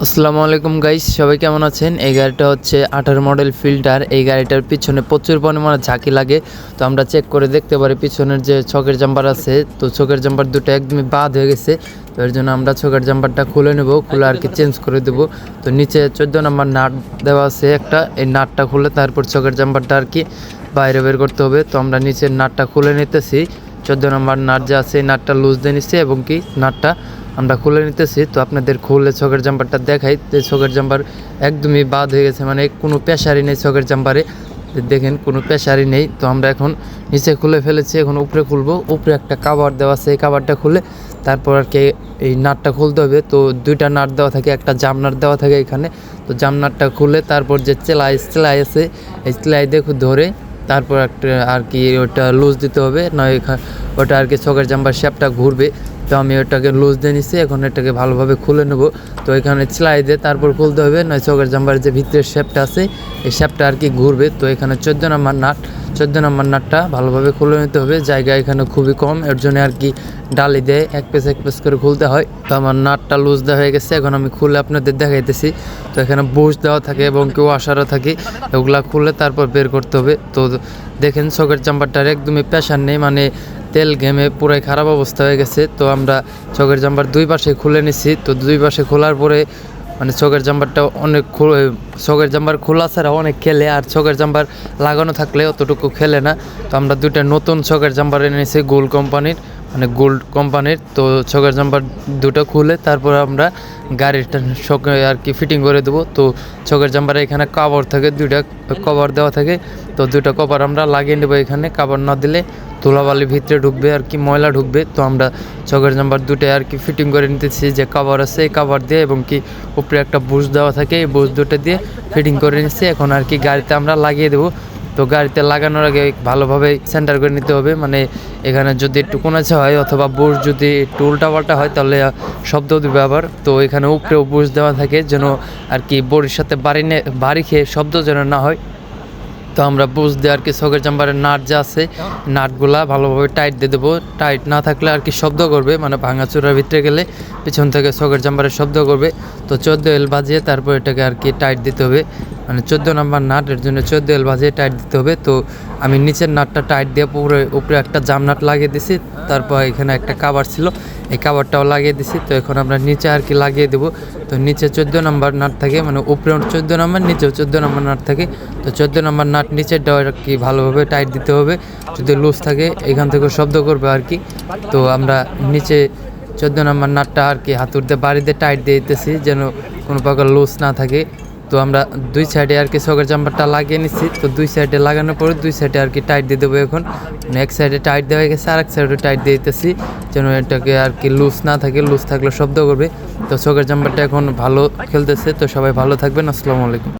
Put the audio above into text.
আসসালামু আলাইকুম গাইস, সবাই কেমন আছেন? এই গাড়িটা হচ্ছে 18 মডেল ফিল্টার। এই গাড়িটার পিছনে প্রচুর পরিমাণে ঝাঁকি লাগে। তো আমরা চেক করে দেখতে পারি পিছনের যে ছকের জাম্পার আছে, তো ছকের জাম্পার দুটো একদমই বাদ হয়ে গেছে। তো এর জন্য আমরা ছকের জাম্পারটা খুলে নেব, খুলে আর কি চেঞ্জ করে দেব। তো নিচে 14 নম্বর নাট দেওয়া আছে একটা, এই নাটটা খুলে তারপর ছকের জাম্পারটা আর কি বাইরে বের করতে হবে। তো আমরা নিচের নাটটা খুলে নিতেছি। 14 নম্বর নাট যে আছে এই নাটটা লুজ দিয়ে নিচ্ছি এবং কি নাটটা আমরা খুলে নিতেছি। তো আপনাদের খুলে ছকের জাম্পারটা দেখাই। তো ছকের জাম্পার একদমই বাদ হয়ে গেছে, মানে কোনো প্রেশারই নেই ছকের জাম্পারে, দেখেন কোনো প্রেশারই নেই। তো আমরা এখন নিচে খুলে ফেলেছি, এখন উপরে খুলবো। উপরে একটা কাভার দেওয়া আছে, এই কাভারটা খুলে তারপর আর কি এই নাটটা খুলতে হবে। তো দুইটা নাট দেওয়া থাকে, একটা জাম নাট দেওয়া থাকে এখানে। তো জাম নাটটা খুলে তারপর যে সেলাই আছে এই সেলাই দেখো ধরে তারপর একটা আর কি ওটা লুজ দিতে হবে, নয় ওটা আর কি ছকের জাম্পার শেপটা ঘুরবে। তো আমি ওটাকে লুজ দিয়ে নিচ্ছি, এখন এটাকে ভালোভাবে খুলে নেব। তো এখানে সেলাই দিয়ে তারপর খুলতে হবে, নয় ছকের জাম্পারের যে ভিতরের শেপটা আছে এই শেপটা আর কি ঘুরবে। তো এখানে 14 নম্বর নাটটা ভালোভাবে খুলে নিতে হবে। জায়গা এখানে খুবই কম, এর জন্য আর কি ডালি দিয়ে এক পেস করে খুলতে হয়। তো আমার নাটটা লুজ দেওয়া হয়ে গেছে, এখন আমি খুলে আপনাদের দেখাইতেছি। তো এখানে বুশ দেওয়া থাকে এবং কেউ আসারও থাকে, ওগুলা খুলে তারপর বের করতে হবে। তো দেখেন ছকের জাম্পারটার একদমই প্রেশার নেই, মানে তেল ঘেমে পুরাই খারাপ অবস্থা হয়ে গেছে। তো আমরা ছকের জাম্পার দুই পাশে খুলে নিছি। তো দুই পাশে খোলার পরে মানে ছকের জাম্পারটা অনেক ছকের জাম্পার খোলা ছাড়া অনেক খেলে, আর ছকের জাম্পার লাগানো থাকলে অতটুকু খেলে না। তো আমরা দুইটা নতুন ছকের জাম্পার এনেছি গোল্ড কোম্পানির। তো ছকের জাম্পার দুটো খুলে তারপর আমরা গাড়িটা শকে আর কি ফিটিং করে দেবো। তো ছকের জাম্পারে এখানে কভার থাকে, দুইটা কভার দেওয়া থাকে। তো দুটো কভার আমরা লাগিয়ে নেবো। এখানে কভার না দিলে ধুলাবালি ভিতরে ঢুকবে আর কি, ময়লা ঢুকবে। তো আমরা ছকের জাম্পার দুটো আর কি ফিটিং করে নিতেছি, যে কভার আছে এই কভার দিয়ে এবং কি উপরে একটা বুশ দেওয়া থাকে, এই বুশ দুটো দিয়ে ফিটিং করে নিচ্ছি। এখন আর কি গাড়িতে আমরা লাগিয়ে দেবো। তো গাড়িতে লাগানোর আগে ভালোভাবে সেন্টার করে নিতে হবে, মানে এখানে যদি একটু কোনাচে হয় অথবা বুশ যদি একটু উল্টাপাল্টা হয় তাহলে শব্দ দিবে আবার। তো এখানে উপরেও বুশ দেওয়া থাকে যেন আর কি বডির সাথে বাড়ি খেয়ে শব্দ যেন না হয়। তো আমরা বুশ দিয়ে আর কি ছকের জাম্পারের নাট যা আছে নাটগুলা ভালোভাবে টাইট দিয়ে দেবো। টাইট না থাকলে আর কি শব্দ করবে, মানে ভাঙাচোরার ভিতরে গেলে পিছন থেকে ছকের জাম্পারের শব্দ করবে। তো 14L বাজিয়ে তারপর এটাকে আর কি টাইট দিতে হবে, মানে 14 নম্বর নাট, এর জন্য 14L বাজিয়ে টাইট দিতে হবে। তো আমি নিচের নাটটা টাইট দিয়ে উপরে একটা জাম নাট লাগিয়ে দিছি। তারপর এখানে একটা কাভার ছিল, এই কাভারটাও লাগিয়ে দিছি। তো এখন আমরা নিচে আর কি লাগিয়ে দেবো। তো নিচে 14 নম্বর নাট থাকে, মানে উপরে 14 নম্বর, নিচেও 14 নম্বর নাট থাকে। তো 14 নম্বর নাট নিচেরটাও আর কি ভালোভাবে টাইট দিতে হবে, যদি লুজ থাকে এখান থেকে শব্দ করবে আর কি। তো আমরা নিচে 14 নম্বর নাটটা আর কি হাতুড় দিয়ে বাড়িতে টাইট দিয়ে দিতেছি যেন কোনো প্রকার লুজ না থাকে। তো আমরা দুই সাইডে আর কি ছকের জাম্পারটা লাগিয়ে নিচ্ছি। তো দুই সাইডে লাগানোর পরে দুই সাইডে আর কি টাইট দিয়ে দেবো। এখন এক সাইডে টাইট দেওয়া হয়ে গেছে, আরেক সাইডে টাইট দিয়ে দিতেছি যেন এটাকে আর কি লুজ না থাকে, লুজ থাকলে শব্দ করবে। তো ছকের জাম্পারটা এখন ভালো খেলতেছে। তো সবাই ভালো থাকবেন, আসসালামু আলাইকুম।